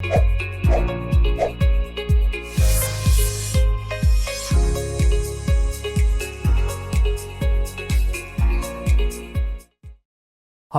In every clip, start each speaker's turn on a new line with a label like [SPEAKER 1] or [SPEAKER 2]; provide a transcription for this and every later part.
[SPEAKER 1] हम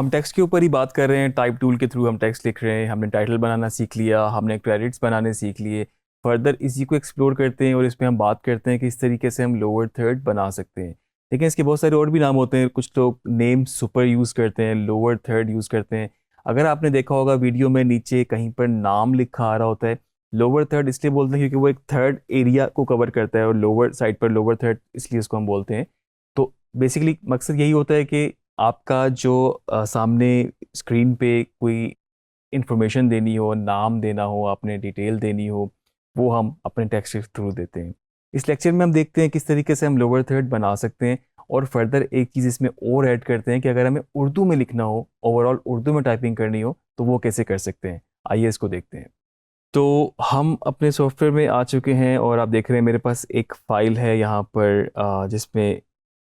[SPEAKER 1] टेक्स्ट के ऊपर ही बात कर रहे हैं। टाइप टूल के थ्रू हम टेक्स्ट लिख रहे हैं। हमने टाइटल बनाना सीख लिया, हमने क्रेडिट्स बनाने सीख लिए। फर्दर इसी को एक्सप्लोर करते हैं और इस पर हम बात करते हैं कि इस तरीके से हम लोअर थर्ड बना सकते हैं। लेकिन इसके बहुत सारे और भी नाम होते हैं। कुछ लोग नेम सुपर यूज़ करते हैं, लोअर थर्ड यूज़ करते हैं। अगर आपने देखा होगा वीडियो में नीचे कहीं पर नाम लिखा आ रहा होता है। लोअर थर्ड इसलिए बोलते हैं क्योंकि वो एक थर्ड एरिया को कवर करता है, और लोअर साइड पर लोअर थर्ड इसलिए उसको हम बोलते हैं। तो बेसिकली मकसद यही होता है कि आपका जो सामने स्क्रीन पे कोई इंफॉर्मेशन देनी हो, नाम देना हो, आपने डिटेल देनी हो, वो हम अपने टेक्स्ट के थ्रू देते हैं। इस लेक्चर में हम देखते हैं किस तरीके से हम लोअर थर्ड बना सकते हैं, और फर्दर एक चीज़ इसमें और ऐड करते हैं कि अगर हमें उर्दू में लिखना हो, ओवरऑल उर्दू में टाइपिंग करनी हो, तो वो कैसे कर सकते हैं। आइए इसको देखते हैं। तो हम अपने सॉफ्टवेयर में आ चुके हैं और आप देख रहे हैं मेरे पास एक फ़ाइल है यहाँ पर, जिसमें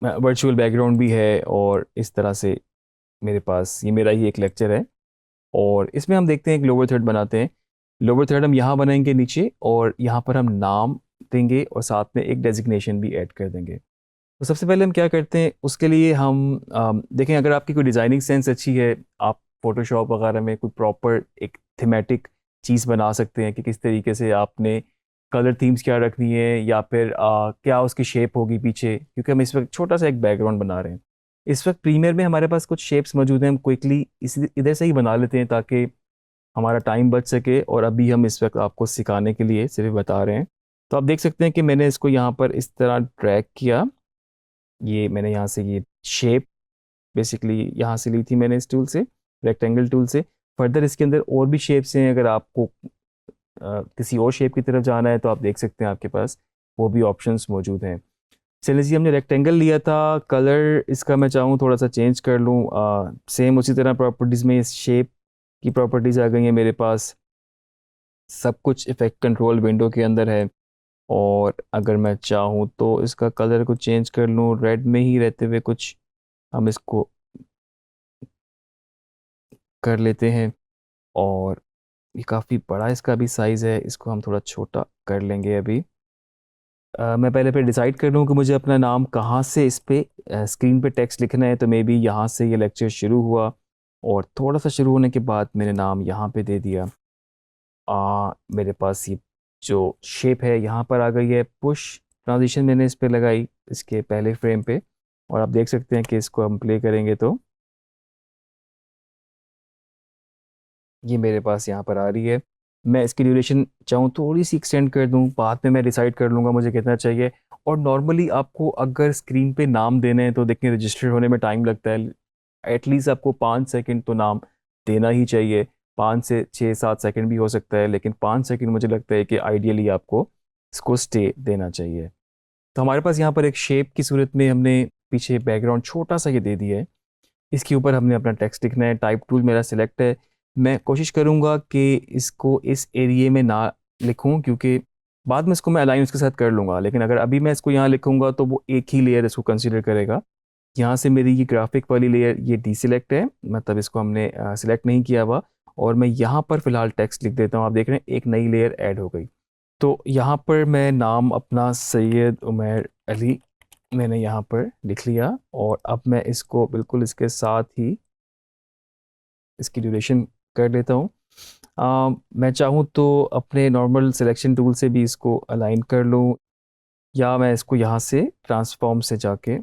[SPEAKER 1] वर्चुअल बैकग्राउंड भी है, और इस तरह से मेरे पास ये मेरा ही एक लेक्चर है। और इसमें हम देखते हैं एक लोअर थर्ड बनाते हैं। लोअर थर्ड हम यहाँ बनाएंगे नीचे, और यहाँ पर हम नाम देंगे और साथ में एक डेजिग्नेशन भी ऐड कर देंगे। तो सबसे पहले हम क्या करते हैं, उसके लिए हम देखें, अगर आपकी कोई डिज़ाइनिंग सेंस अच्छी है, आप फोटोशॉप वगैरह में कोई प्रॉपर एक थीमेटिक चीज़ बना सकते हैं कि किस तरीके से आपने कलर थीम्स क्या रखनी है, या फिर क्या उसकी शेप होगी पीछे, क्योंकि हम इस वक्त छोटा सा एक बैकग्राउंड बना रहे हैं। इस वक्त प्रीमियर में हमारे पास कुछ शेप्स मौजूद हैं, हम क्विकली इसी इधर से ही बना लेते हैं ताकि हमारा टाइम बच सके। और अभी हम इस वक्त आपको सिखाने के लिए सिर्फ बता रहे हैं। तो आप देख सकते हैं कि मैंने इसको यहाँ पर इस तरह ड्रैग किया। ये मैंने यहाँ से ये शेप बेसिकली यहाँ से ली थी मैंने, इस टूल से, रेक्टेंगल टूल से। फर्दर इसके अंदर और भी शेप्स हैं, अगर आपको किसी और शेप की तरफ जाना है तो आप देख सकते हैं आपके पास वो भी ऑप्शंस मौजूद हैं। चलिए जी, हमने रेक्टेंगल लिया था। कलर इसका मैं चाहूँ थोड़ा सा चेंज कर लूँ। सेम उसी तरह प्रॉपर्टीज़ में इस शेप की प्रॉपर्टीज़ आ गई हैं मेरे पास। सब कुछ इफेक्ट कंट्रोल विंडो के अंदर है। और अगर मैं चाहूँ तो इसका कलर को चेंज कर लूँ, रेड में ही रहते हुए कुछ हम इसको कर लेते हैं। और ये काफ़ी बड़ा इसका भी साइज़ है, इसको हम थोड़ा छोटा कर लेंगे अभी। मैं पहले फिर डिसाइड कर लूँ कि मुझे अपना नाम कहाँ से इस पे स्क्रीन पे टेक्स्ट लिखना है। तो मे बी यहाँ से ये लेक्चर शुरू हुआ, और थोड़ा सा शुरू होने के बाद मैंने नाम यहाँ पे दे दिया। मेरे पास ये जो शेप है यहाँ पर आ गई है। पुश ट्रांजिशन मैंने इस पे लगाई, इसके पहले फ्रेम पे। और आप देख सकते हैं कि इसको हम प्ले करेंगे तो ये मेरे पास यहाँ पर आ रही है। मैं इसकी ड्यूरेशन चाहूँ थोड़ी सी एक्सटेंड कर दूँ, बाद में मैं डिसाइड कर लूँगा मुझे कितना चाहिए। और नॉर्मली आपको अगर स्क्रीन पे नाम देने हैं तो देखिए रजिस्टर होने में टाइम लगता है। एटलीस्ट आपको 5 सेकंड तो नाम देना ही चाहिए। 5 से 6 7 सेकंड भी हो सकता है, लेकिन 5 सेकंड मुझे लगता है कि आइडियली आपको इसको स्टे देना चाहिए। तो हमारे पास यहाँ पर एक शेप की सूरत में हमने पीछे बैकग्राउंड छोटा सा ये दे दिया है। इसके ऊपर हमने अपना टेक्स्ट लिखना है। टाइप टूल मेरा सिलेक्ट है। मैं कोशिश करूँगा कि इसको इस एरिए में ना लिखूँ, क्योंकि बाद में इसको मैं अलाइन उसके साथ कर लूँगा। लेकिन अगर अभी मैं इसको यहाँ लिखूँगा तो वो एक ही लेयर इसको कंसिडर करेगा। यहाँ से मेरी ये ग्राफिक वाली लेयर ये डीसिलेक्ट है, मतलब इसको हमने सिलेक्ट नहीं किया हुआ। और मैं यहाँ पर फ़िलहाल टेक्स्ट लिख देता हूँ। आप देख रहे हैं एक नई लेयर ऐड हो गई। तो यहाँ पर मैं नाम अपना सैयद उमैर अली मैंने यहाँ पर लिख लिया। और अब मैं इसको बिल्कुल इसके साथ ही इसकी ड्यूरेशन कर लेता हूँ। मैं चाहूँ तो अपने नॉर्मल सिलेक्शन टूल से भी इसको अलाइन कर लूँ, या मैं इसको यहाँ से ट्रांसफॉर्म से जाके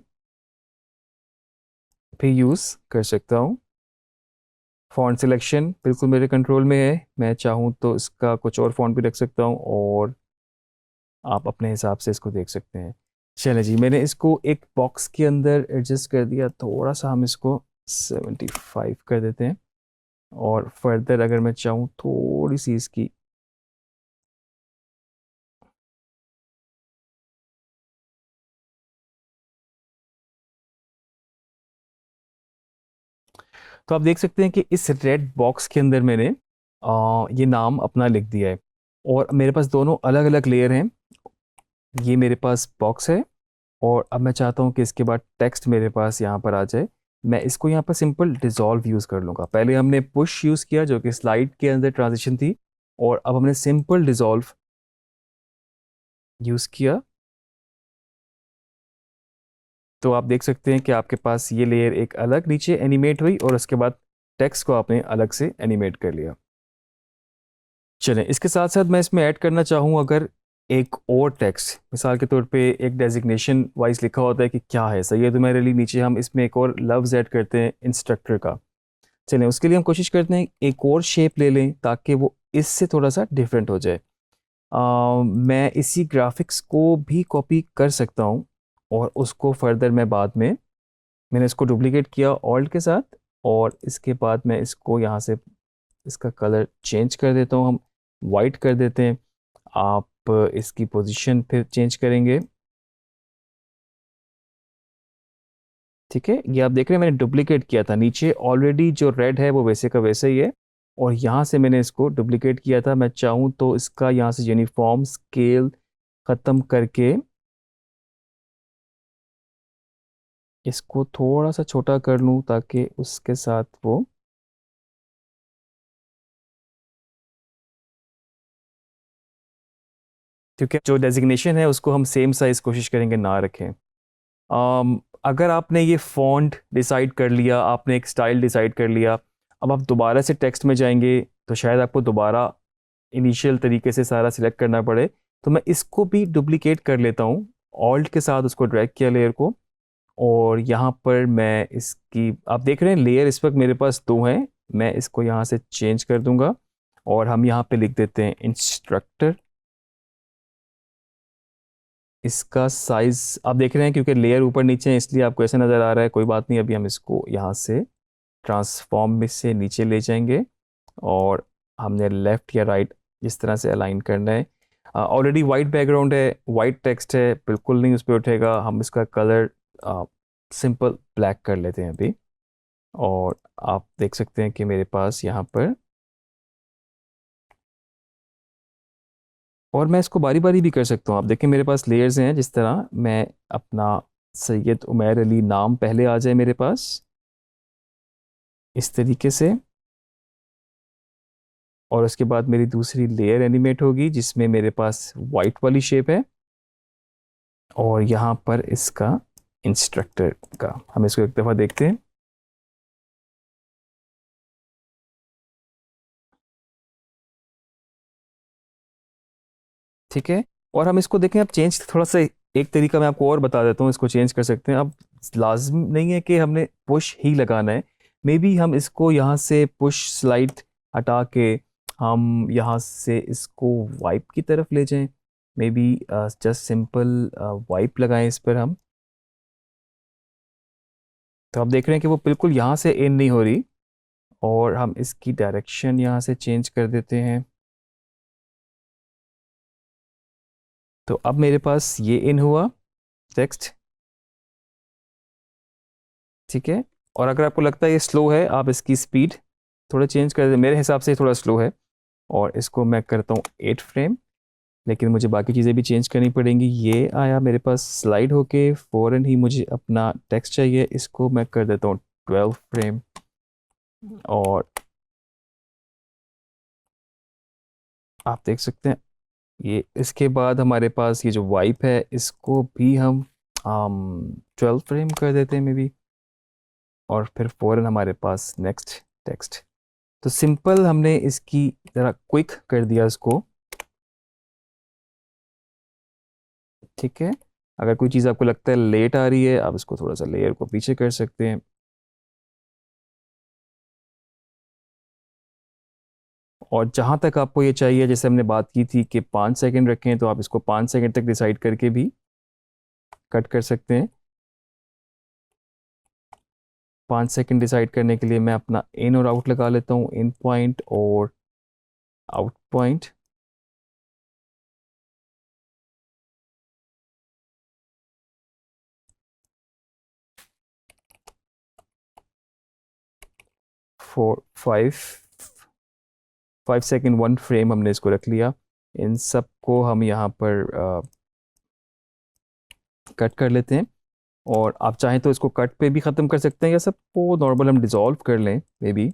[SPEAKER 1] भी यूज़ कर सकता हूँ। फ़ॉन्ट सिलेक्शन बिल्कुल मेरे कंट्रोल में है। मैं चाहूँ तो इसका कुछ और फ़ॉन्ट भी रख सकता हूँ, और आप अपने हिसाब से इसको देख सकते हैं। चले जी, मैंने इसको एक बॉक्स के अंदर एडजस्ट कर दिया। थोड़ा सा हम इसको 75 कर देते हैं। और फर्दर अगर मैं चाहूँ थोड़ी सी इसकी तो आप देख सकते हैं कि इस रेड बॉक्स के अंदर मैंने ये नाम अपना लिख दिया है। और मेरे पास दोनों अलग अलग लेयर हैं। ये मेरे पास बॉक्स है, और अब मैं चाहता हूँ कि इसके बाद टेक्स्ट मेरे पास यहाँ पर आ जाए। मैं इसको यहाँ पर सिंपल डिज़ोल्व यूज़ कर लूँगा। पहले हमने पुश यूज़ किया जो कि स्लाइड के अंदर ट्रांजिशन थी। और अब हमने सिंपल डिज़ोल्व यूज़ किया, तो आप देख सकते हैं कि आपके पास ये लेयर एक अलग नीचे एनिमेट हुई और उसके बाद टेक्स्ट को आपने अलग से एनिमेट कर लिया। चलें, इसके साथ साथ मैं इसमें ऐड करना चाहूँ अगर एक और टेक्स्ट, मिसाल के तौर पे एक डेजिग्नेशन वाइज लिखा होता है कि क्या है सैयद उमैर अली, नीचे हम इसमें एक और लफ्ज़ ऐड करते हैं इंस्ट्रक्टर का। चलें, उसके लिए हम कोशिश करते हैं एक और शेप ले लें ताकि वो इससे थोड़ा सा डिफरेंट हो जाए। मैं इसी ग्राफिक्स को भी कॉपी कर सकता हूँ और उसको फर्दर मैं बाद में, मैंने इसको डुप्लीकेट किया ऑल्ट के साथ, और इसके बाद मैं इसको यहाँ से इसका कलर चेंज कर देता हूँ, हम वाइट कर देते हैं। आप इसकी पोजीशन फिर चेंज करेंगे, ठीक है। ये आप देख रहे हैं मैंने डुप्लीकेट किया था, नीचे ऑलरेडी जो रेड है वो वैसे का वैसे ही है, और यहाँ से मैंने इसको डुप्लीकेट किया था। मैं चाहूँ तो इसका यहाँ से यूनिफॉर्म स्केल ख़त्म करके इसको थोड़ा सा छोटा कर लूँ ताकि उसके साथ वो, क्योंकि जो डेजिग्नेशन है उसको हम सेम साइज कोशिश करेंगे ना रखें। अगर आपने ये फ़ॉन्ट डिसाइड कर लिया, आपने एक स्टाइल डिसाइड कर लिया, अब आप दोबारा से टेक्स्ट में जाएंगे तो शायद आपको दोबारा इनिशियल तरीके से सारा सिलेक्ट करना पड़े, तो मैं इसको भी डुप्लीकेट कर लेता हूँ, ऑल्ट के साथ उसको ड्रैग किया लेयर को, और यहाँ पर मैं इसकी, आप देख रहे हैं लेयर इस वक्त मेरे पास दो हैं, मैं इसको यहाँ से चेंज कर दूंगा और हम यहाँ पे लिख देते हैं इंस्ट्रक्टर। इसका साइज आप देख रहे हैं क्योंकि लेयर ऊपर नीचे है इसलिए आपको ऐसा नज़र आ रहा है, कोई बात नहीं, अभी हम इसको यहाँ से ट्रांसफॉर्म में से नीचे ले जाएंगे और हमने लेफ़्ट या राइट इस तरह से अलाइन करना है। ऑलरेडी वाइट बैकग्राउंड है, वाइट टेक्स्ट है, बिल्कुल नहीं उस पर उठेगा, हम इसका कलर सिंपल ब्लैक कर लेते हैं अभी, और आप देख सकते हैं कि मेरे पास यहाँ पर, और मैं इसको बारी बारी भी कर सकता हूँ। आप देखें मेरे पास लेयर्स हैं, जिस तरह मैं अपना सैयद उमैर अली नाम पहले आ जाए मेरे पास इस तरीके से, और उसके बाद मेरी दूसरी लेयर एनिमेट होगी जिसमें मेरे पास वाइट वाली शेप है, और यहाँ पर इसका इंस्ट्रक्टर का, हम इसको एक दफ़ा देखते हैं। ठीक है, और हम इसको देखें अब चेंज थोड़ा सा, एक तरीका मैं आपको और बता देता हूँ, इसको चेंज कर सकते हैं। अब लाजम नहीं है कि हमने पुश ही लगाना है, मे बी हम इसको यहाँ से पुश स्लाइड हटा के हम यहाँ से इसको वाइप की तरफ ले जाएं, may be just simple wipe लगाएं इस पर हम, तो आप देख रहे हैं कि वो बिल्कुल यहाँ से इन नहीं हो रही, और हम इसकी डायरेक्शन यहाँ से चेंज कर देते हैं, तो अब मेरे पास ये इन हुआ टेक्स्ट, ठीक है। और अगर आपको लगता है ये स्लो है, आप इसकी स्पीड थोड़ा चेंज कर दें, मेरे हिसाब से ये थोड़ा स्लो है, और इसको मैं करता हूँ 8 फ्रेम, लेकिन मुझे बाकी चीज़ें भी चेंज करनी पड़ेंगी। ये आया मेरे पास स्लाइड होके, फ़ौरन ही मुझे अपना टेक्स्ट चाहिए, इसको मैं कर देता हूँ 12 फ्रेम, और आप देख सकते हैं ये, इसके बाद हमारे पास ये जो वाइप है इसको भी हम 12 फ्रेम कर देते हैं मे बी, और फिर फ़ौरन हमारे पास नेक्स्ट टेक्स्ट। तो सिंपल हमने इसकी ज़रा क्विक कर दिया इसको, ठीक है। अगर कोई चीज़ आपको लगता है लेट आ रही है, आप इसको थोड़ा सा लेयर को पीछे कर सकते हैं, और जहाँ तक आपको ये चाहिए, जैसे हमने बात की थी कि 5 सेकंड रखें, तो आप इसको 5 सेकंड तक डिसाइड करके भी कट कर सकते हैं। 5 सेकंड डिसाइड करने के लिए मैं अपना इन और आउट लगा लेता हूँ, इन पॉइंट और out point, four 5 second 1 frame हमने इसको रख लिया। इन सब को हम यहाँ पर कट कर लेते हैं, और आप चाहें तो इसको कट पे भी ख़त्म कर सकते हैं, या सबको नॉर्मल हम डिज़ोल्व कर लें मे बी,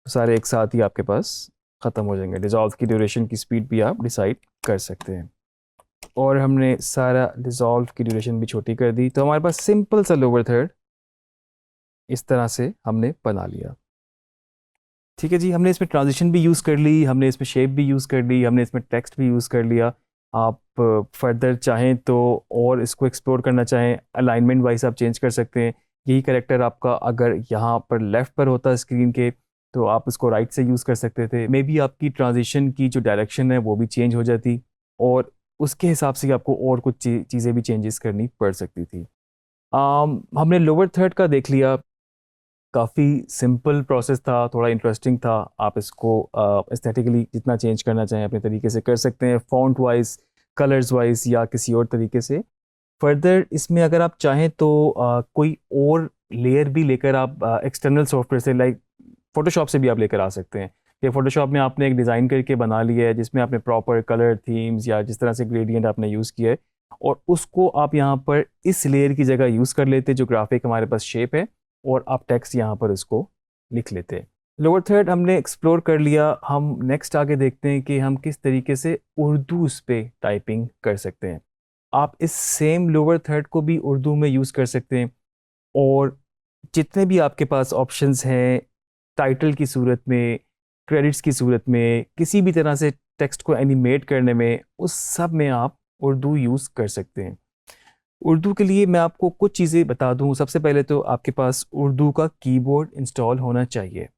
[SPEAKER 1] सारे एक साथ ही आपके पास ख़त्म हो जाएंगे। डिज़ोल्व की ड्यूरेशन की स्पीड भी आप डिसाइड कर सकते हैं। और हमने सारा डिज़ोल्व की ड्यूरेशन भी छोटी कर दी, तो हमारे पास सिंपल सा लोअर थर्ड इस तरह से हमने बना लिया। ठीक है जी, हमने इसमें ट्रांजिशन भी यूज़ कर ली, हमने इसमें शेप भी यूज़ कर ली, हमने इसमें टेक्स्ट भी यूज़ कर लिया। आप फर्दर चाहें तो और इसको एक्सप्लोर करना चाहें, अलाइनमेंट वाइज आप चेंज कर सकते हैं। यही करेक्टर आपका अगर यहाँ पर लेफ़्ट पर होता स्क्रीन के, तो आप इसको राइट से यूज़ कर सकते थे। मे बी आपकी ट्रांजिशन की जो डायरेक्शन है वो भी चेंज हो जाती, और उसके हिसाब से आपको और कुछ चीज़ें भी चेंजेस करनी पड़ सकती थी। हमने लोअर थर्ड का देख लिया, काफ़ी सिंपल प्रोसेस था, थोड़ा इंटरेस्टिंग था। आप इसको एस्थेटिकली जितना चेंज करना चाहें अपने तरीके से कर सकते हैं, फ़ॉन्ट वाइज, कलर्स वाइज या किसी और तरीके से। फर्दर इसमें अगर आप चाहें तो कोई और लेयर भी लेकर आप एक्सटर्नल सॉफ्टवेयर से, लाइक फ़ोटोशॉप से भी आप लेकर आ सकते हैं। कि फ़ोटोशॉप में आपने एक डिज़ाइन करके बना लिया है जिसमें आपने प्रॉपर कलर थीम्स या जिस तरह से ग्रेडियंट आपने यूज़ किया है, और उसको आप यहाँ पर इस लेयर की जगह यूज़ कर लेते, जो ग्राफिक हमारे पास शेप है, और आप टेक्स्ट यहाँ पर इसको लिख लेते हैं। लोअर थर्ड हमने एक्सप्लोर कर लिया। हम नेक्स्ट आगे देखते हैं कि हम किस तरीके से उर्दू उस पे टाइपिंग कर सकते हैं। आप इस सेम लोअर थर्ड को भी उर्दू में यूज़ कर सकते हैं, और जितने भी आपके पास ऑप्शंस हैं, टाइटल की सूरत में, क्रेडिट्स की सूरत में, किसी भी तरह से टेक्स्ट को एनिमेट करने में, उस सब में आप उर्दू यूज़ कर सकते हैं। उर्दू के लिए मैं आपको कुछ चीज़ें बता दूं। सबसे पहले तो आपके पास उर्दू का कीबोर्ड इंस्टॉल होना चाहिए।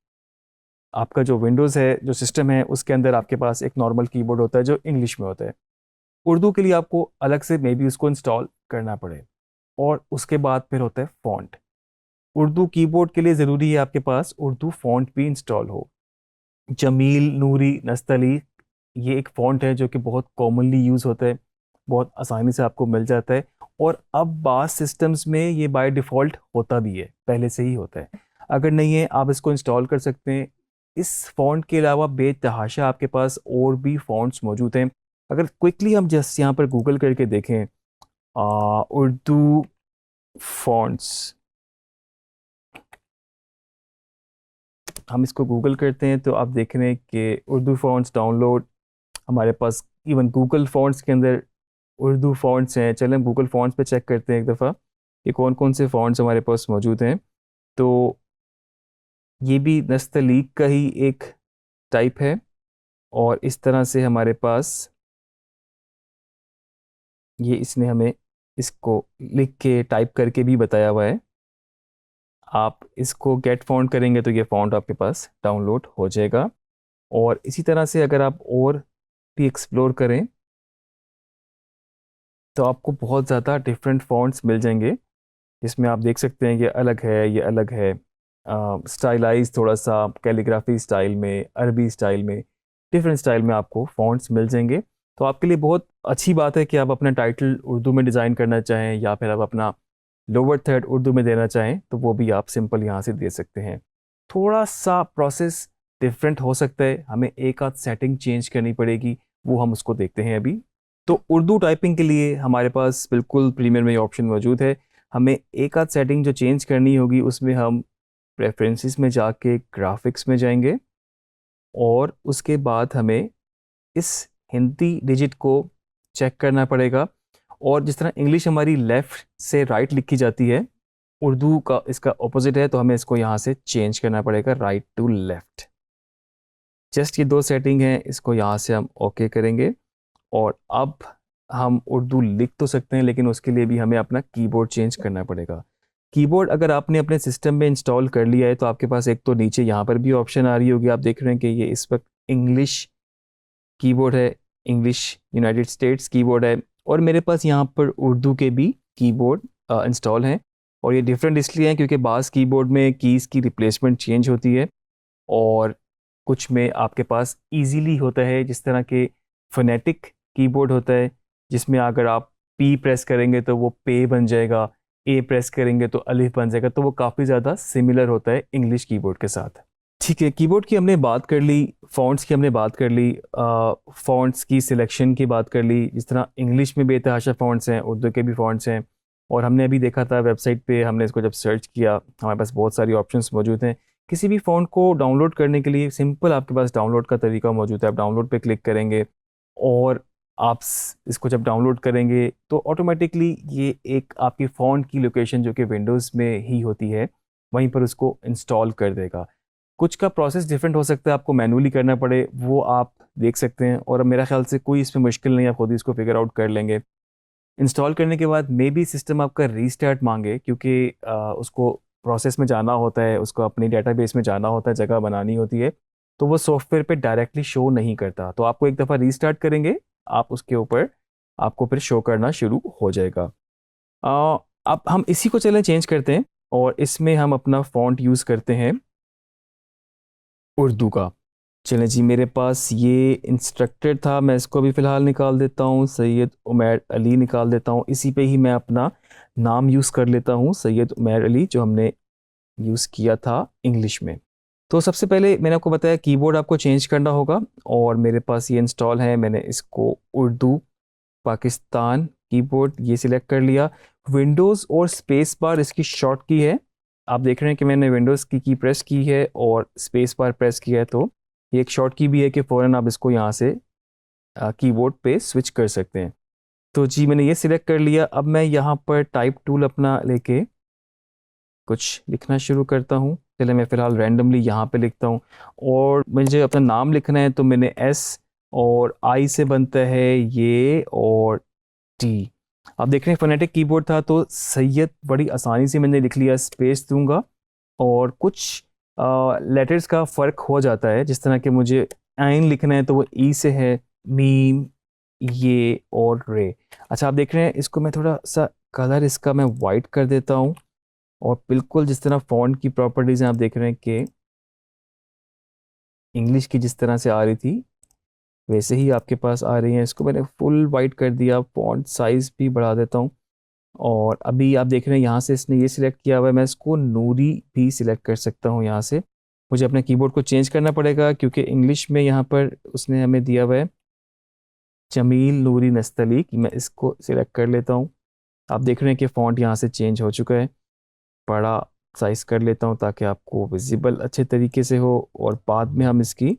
[SPEAKER 1] आपका जो विंडोज़ है, जो सिस्टम है, उसके अंदर आपके पास एक नॉर्मल कीबोर्ड होता है जो इंग्लिश में होता है। उर्दू के लिए आपको अलग से मे बी उसको इंस्टॉल करना पड़े, और उसके बाद फिर होता है फ़ॉन्ट। उर्दू कीबोर्ड के लिए ज़रूरी है आपके पास उर्दू फ़ॉन्ट भी इंस्टॉल हो। जमील, नूरी, नस्तली, ये एक फ़ॉन्ट है जो कि बहुत कॉमनली यूज़ होता है, बहुत आसानी से आपको मिल जाता है, और अब बाज़ सिस्टम्स में ये बाय डिफ़ॉल्ट होता भी है, पहले से ही होता है। अगर नहीं है, आप इसको इंस्टॉल कर सकते हैं। इस फ़ॉन्ट के अलावा बेतहाशा आपके पास और भी फ़ॉन्ट्स मौजूद हैं। अगर क्विकली हम जस्ट यहाँ पर गूगल करके देखें उर्दू फ़ॉन्ट्स, हम इसको गूगल करते हैं तो आप देख रहे हैं कि उर्दू फ़ॉन्ट्स डाउनलोड, हमारे पास इवन गूगल फ़ॉन्ट्स के अंदर उर्दू फ़ॉन्ट्स हैं। चलें गूगल फ़ॉन्ट्स पे चेक करते हैं एक दफ़ा कि कौन कौन से फ़ॉन्ट्स हमारे पास मौजूद हैं। तो ये भी नस्तलीक का ही एक टाइप है, और इस तरह से हमारे पास ये इसने हमें इसको लिख के टाइप करके भी बताया हुआ है। आप इसको गेट फ़ॉन्ट करेंगे तो ये फ़ॉन्ट आपके पास डाउनलोड हो जाएगा। और इसी तरह से अगर आप और भी एक्सप्लोर करें तो आपको बहुत ज़्यादा डिफरेंट फ़ॉन्ट्स मिल जाएंगे, जिसमें आप देख सकते हैं ये अलग है, ये अलग है, स्टाइलाइज थोड़ा सा कैलीग्राफी स्टाइल में, अरबी स्टाइल में, डिफरेंट स्टाइल में आपको फ़ॉन्ट्स मिल जाएंगे। तो आपके लिए बहुत अच्छी बात है कि आप अपना टाइटल उर्दू में डिज़ाइन करना चाहें, या फिर आप अपना लोअर थर्ड उर्दू में देना चाहें, तो वो भी आप सिंपल यहाँ से दे सकते हैं। थोड़ा सा प्रोसेस डिफरेंट हो सकता है, हमें एक आध सेटिंग चेंज करनी पड़ेगी, वो हम उसको देखते हैं अभी। तो उर्दू टाइपिंग के लिए हमारे पास बिल्कुल प्रीमियर में ऑप्शन मौजूद है। हमें एक आध सेटिंग जो चेंज करनी होगी, उसमें हम प्रेफरेंसेस में जाके ग्राफिक्स में जाएंगे, और उसके बाद हमें इस हिंदी डिजिट को चेक करना पड़ेगा। और जिस तरह इंग्लिश हमारी लेफ़्ट से राइट लिखी जाती है, उर्दू का इसका ऑपोजिट है, तो हमें इसको यहाँ से चेंज करना पड़ेगा राइट टू लेफ़्ट। जस्ट ये दो सेटिंग हैं, इसको यहाँ से हम ओके करेंगे, और अब हम उर्दू लिख तो सकते हैं, लेकिन उसके लिए भी हमें अपना कीबोर्ड चेंज करना पड़ेगा। कीबोर्ड अगर आपने अपने सिस्टम में इंस्टॉल कर लिया है, तो आपके पास एक तो नीचे यहाँ पर भी ऑप्शन आ रही होगी, आप देख रहे हैं कि ये इस वक्त इंग्लिश कीबोर्ड है, इंग्लिश यूनाइटेड स्टेट्स कीबोर्ड है, और मेरे पास यहाँ पर उर्दू के भी कीबोर्ड इंस्टॉल हैं। और ये डिफरेंट इसलिए हैं क्योंकि बाज़ कीबोर्ड में कीज़ की रिप्लेसमेंट चेंज होती है, और कुछ में आपके पास इजीली होता है, जिस तरह के फोनेटिक कीबोर्ड होता है, जिसमें अगर आप पी प्रेस करेंगे तो वो पे बन जाएगा, ए प्रेस करेंगे तो अलिफ बन जाएगा, तो वो काफ़ी ज़्यादा सिमिलर होता है इंग्लिश कीबोर्ड के साथ। ठीक है, कीबोर्ड की हमने बात कर ली, फ़ॉन्ट्स की हमने बात कर ली, फ़ॉन्ट्स की सिलेक्शन की बात कर ली। जिस तरह इंग्लिश में बेतहाशा फ़ॉन्ट्स हैं, उर्दू के भी फ़ॉन्ट्स हैं, और हमने अभी देखा था वेबसाइट पे, हमने इसको जब सर्च किया, हमारे पास बहुत सारी ऑप्शंस मौजूद हैं किसी भी फ़ॉन्ट को डाउनलोड करने के लिए सिंपल आपके पास डाउनलोड का तरीका मौजूद है। आप डाउनलोड पे क्लिक करेंगे और आप इसको जब डाउनलोड करेंगे तो ऑटोमेटिकली ये एक आपकी फ़ॉन्ट की लोकेशन जो कि विंडोज़ में ही होती है, वहीं पर उसको इंस्टॉल कर देगा। कुछ का प्रोसेस डिफरेंट हो सकता है, आपको मैनुअली करना पड़े, वो आप देख सकते हैं, और मेरा ख्याल से कोई इसमें मुश्किल नहीं है, आप खुद ही इसको फिगर आउट कर लेंगे। इंस्टॉल करने के बाद मे बी सिस्टम आपका रीस्टार्ट मांगे, क्योंकि उसको प्रोसेस में जाना होता है, उसको अपनी डेटाबेस में जाना होता है, जगह बनानी होती है, तो वो सॉफ्टवेयर पे डायरेक्टली शो नहीं करता। तो आपको एक दफ़ा रीस्टार्ट करेंगे, आप उसके ऊपर आपको फिर शो करना शुरू हो जाएगा। अब हम इसी को चलें चेंज करते हैं, और इसमें हम अपना फ़ॉन्ट यूज़ करते हैं उर्दू का। चलें जी, मेरे पास ये इंस्ट्रक्टर था, मैं इसको अभी फ़िलहाल निकाल देता हूँ, सैयद उमैर अली निकाल देता हूँ। इसी पे ही मैं अपना नाम यूज़ कर लेता हूँ, सैयद उमैर अली, जो हमने यूज़ किया था इंग्लिश में। तो सबसे पहले मैंने आपको बताया कीबोर्ड आपको चेंज करना होगा, और मेरे पास ये इंस्टॉल है, मैंने इसको उर्दू पाकिस्तान कीबोर्ड ये सिलेक्ट कर लिया। विंडोज़ और स्पेस बार इसकी शॉर्ट की है। आप देख रहे हैं कि मैंने विंडोज़ की प्रेस की है और स्पेस बार प्रेस किया है, तो ये एक शॉर्ट की भी है कि फ़ौरन आप इसको यहाँ से कीबोर्ड पे स्विच कर सकते हैं। तो जी मैंने ये सिलेक्ट कर लिया। अब मैं यहाँ पर टाइप टूल अपना लेके कुछ लिखना शुरू करता हूँ। चलिए मैं फ़िलहाल रैंडमली यहाँ पे लिखता हूँ, और मुझे अपना नाम लिखना है, तो मैंने एस और आई से बनता है ये, और टी। आप देख रहे हैं फोनेटिक कीबोर्ड था, तो सैयद बड़ी आसानी से मैंने लिख लिया। स्पेस दूंगा और कुछ लेटर्स का फ़र्क हो जाता है, जिस तरह के मुझे आइन लिखना है तो वो ई से है, मीम, ये और रे। अच्छा आप देख रहे हैं, इसको मैं थोड़ा सा कलर इसका मैं वाइट कर देता हूँ, और बिल्कुल जिस तरह फ़ॉन्ट की प्रॉपर्टीज़ हैं आप देख रहे हैं कि इंग्लिश की जिस तरह से आ रही थी वैसे ही आपके पास आ रही हैं। इसको मैंने फुल वाइट कर दिया, फ़ॉन्ट साइज़ भी बढ़ा देता हूँ, और अभी आप देख रहे हैं यहाँ से इसने ये सिलेक्ट किया हुआ है, मैं इसको नूरी भी सिलेक्ट कर सकता हूँ यहाँ से। मुझे अपने कीबोर्ड को चेंज करना पड़ेगा, क्योंकि इंग्लिश में यहाँ पर उसने हमें दिया हुआ है जमील नूरी नस्तली, कि मैं इसको सिलेक्ट कर लेता हूँ। आप देख रहे हैं कि फ़ॉन्ट यहाँ से चेंज हो चुका है। बड़ा साइज़ कर लेता हूँ ताकि आपको विजिबल अच्छे तरीके से हो, और बाद में हम इसकी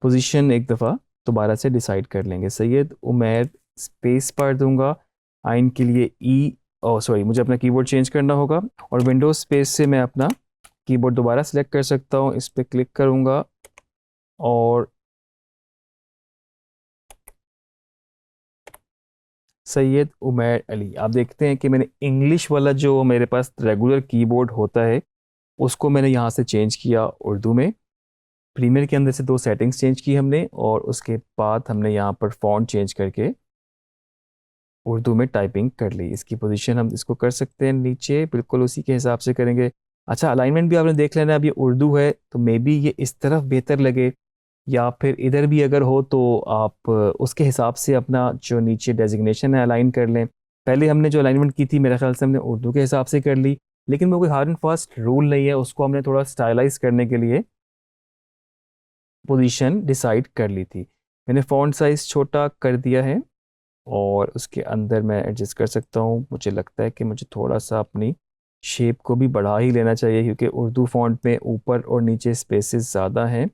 [SPEAKER 1] पोजीशन एक दफ़ा दोबारा से डिसाइड कर लेंगे। सैयद उमैर स्पेस पर दूंगा, आइन के लिए ई, ओ सॉरी मुझे अपना कीबोर्ड चेंज करना होगा, और विंडोज़ स्पेस से मैं अपना कीबोर्ड दोबारा सेलेक्ट कर सकता हूँ। इस पर क्लिक करूँगा, और सैयद उमैर अली। आप देखते हैं कि मैंने इंग्लिश वाला जो मेरे पास रेगुलर कीबोर्ड होता है उसको मैंने यहाँ से चेंज किया उर्दू में। प्रीमियर के अंदर से 2 सेटिंग्स चेंज की हमने, और उसके बाद हमने यहाँ पर फ़ॉन्ट चेंज करके उर्दू में टाइपिंग कर ली। इसकी पोजीशन हम इसको कर सकते हैं नीचे, बिल्कुल उसी के हिसाब से करेंगे। अच्छा अलाइनमेंट भी आपने देख लेना, अब ये उर्दू है तो मे बी ये इस तरफ बेहतर लगे, या फिर इधर भी अगर हो तो आप उसके हिसाब से अपना जो नीचे डेजिग्नेशन है अलाइन कर लें। पहले हमने जो अलाइनमेंट की थी मेरे ख्याल से हमने उर्दू के हिसाब से कर ली, लेकिन वो कोई हार्ड एंड फास्ट रूल नहीं है, उसको हमने थोड़ा स्टाइलाइज करने के लिए पोजीशन डिसाइड कर ली थी। मैंने फ़ॉन्ट साइज़ छोटा कर दिया है, और उसके अंदर मैं एडजस्ट कर सकता हूँ। मुझे लगता है कि मुझे थोड़ा सा अपनी शेप को भी बढ़ा ही लेना चाहिए, क्योंकि उर्दू फ़ॉन्ट में ऊपर और नीचे स्पेसेस ज़्यादा हैं।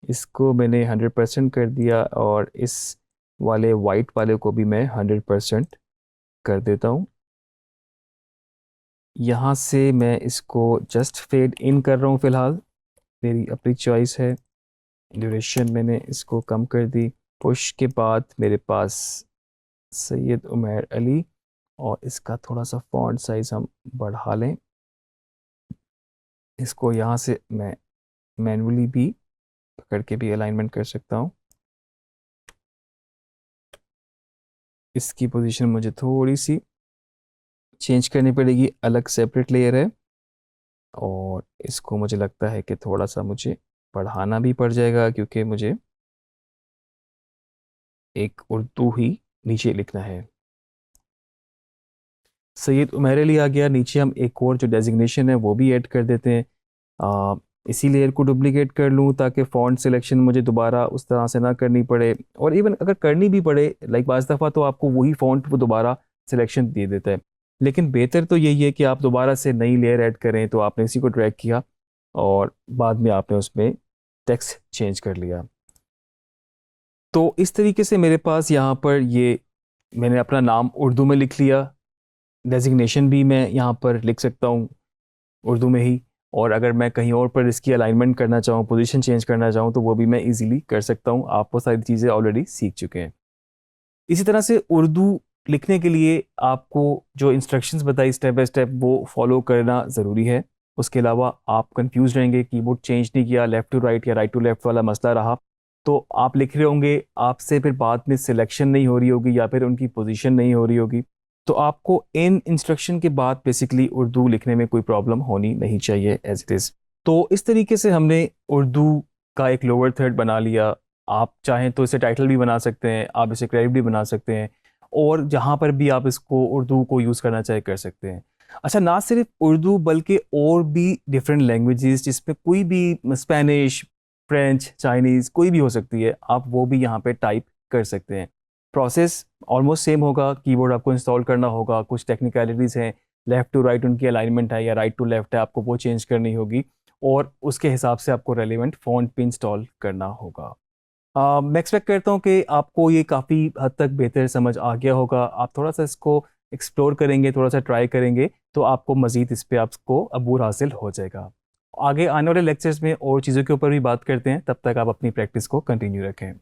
[SPEAKER 1] इसको मैंने 100% कर दिया, और इस वाले वाइट वाले को भी मैं 100% कर देता हूँ। यहाँ से मैं इसको जस्ट फेड इन कर रहा हूँ फ़िलहाल, मेरी अपनी चॉइस है। ड्यूरेशन मैंने इसको कम कर दी। पुश के बाद मेरे पास सैयद उमैर अली, और इसका थोड़ा सा फ़ॉन्ट साइज़ हम बढ़ा लें। इसको यहाँ से मैं मैनुअली भी पकड़ के भी अलाइनमेंट कर सकता हूँ। इसकी पोजीशन मुझे थोड़ी सी चेंज करनी पड़ेगी, अलग सेपरेट लेयर है, और इसको मुझे लगता है कि थोड़ा सा मुझे बढ़ाना भी पड़ जाएगा, क्योंकि मुझे एक उर्दू ही नीचे लिखना है। सैयद उमैर अली आ गया। नीचे हम एक और जो डेजिग्नेशन है वो भी ऐड कर देते हैं। इसी लेयर को डुप्लीकेट कर लूँ ताकि फ़ॉन्ट सिलेक्शन मुझे दोबारा उस तरह से ना करनी पड़े, और इवन अगर करनी भी पड़े लाइक बाज़ दफ़ा तो आपको वही फ़ॉन्ट वो दोबारा सिलेक्शन दे देता है। लेकिन बेहतर तो यही है कि आप दोबारा से नई लेयर ऐड करें। तो आपने इसी को ड्रैग किया, और बाद में आपने उसमें टेक्स्ट चेंज कर लिया। तो इस तरीके से मेरे पास यहाँ पर ये मैंने अपना नाम उर्दू में लिख लिया, डेजिग्नेशन भी मैं यहाँ पर लिख सकता हूँ उर्दू में ही, और अगर मैं कहीं और पर इसकी अलाइनमेंट करना चाहूँ, पोजीशन चेंज करना चाहूँ, तो वो भी मैं इजीली कर सकता हूँ। आप वो सारी चीज़ें ऑलरेडी सीख चुके हैं। इसी तरह से उर्दू लिखने के लिए आपको जो इंस्ट्रक्शंस बताई स्टेप बाय स्टेप वो फॉलो करना ज़रूरी है। उसके अलावा आप कंफ्यूज रहेंगे, कीबोर्ड चेंज नहीं किया, लेफ़्ट टू राइट या राइट टू लेफ़्ट वाला मसला रहा, तो आप लिख रहे होंगे, आपसे फिर बाद में सिलेक्शन नहीं हो रही होगी या फिर उनकी पोजीशन नहीं हो रही होगी। तो आपको इन इंस्ट्रक्शन के बाद बेसिकली उर्दू लिखने में कोई प्रॉब्लम होनी नहीं चाहिए एज इट इज़। तो इस तरीके से हमने उर्दू का एक लोअर थर्ड बना लिया। आप चाहें तो इसे टाइटल भी बना सकते हैं, आप इसे क्रेडिट भी बना सकते हैं, और जहाँ पर भी आप इसको उर्दू को यूज़ करना चाहे कर सकते हैं। अच्छा, ना सिर्फ उर्दू बल्कि और भी डिफरेंट लैंग्वेजेस जिसमें कोई भी स्पेनिश, फ्रेंच, चाइनीज़ कोई भी हो सकती है, आप वो भी यहाँ पे टाइप कर सकते हैं। प्रोसेस ऑलमोस्ट सेम होगा, कीबोर्ड आपको इंस्टॉल करना होगा, कुछ टेक्निकलिटीज़ हैं, लेफ़्ट टू राइट उनकी अलाइनमेंट है या राइट टू लेफ़्ट है, आपको वो चेंज करनी होगी, और उसके हिसाब से आपको रेलिवेंट फ़ॉन्ट भी इंस्टॉल करना होगा। मैं एक्सपेक्ट करता हूँ कि आपको ये काफ़ी हद तक बेहतर समझ आ गया होगा। आप थोड़ा सा इसको एक्सप्लोर करेंगे, थोड़ा सा ट्राई करेंगे, तो आपको मज़ीद इस पे आपको अबूर हासिल हो जाएगा। आगे आने वाले लेक्चर्स में और चीज़ों के ऊपर भी बात करते हैं, तब तक आप अपनी प्रैक्टिस को कंटिन्यू रखें।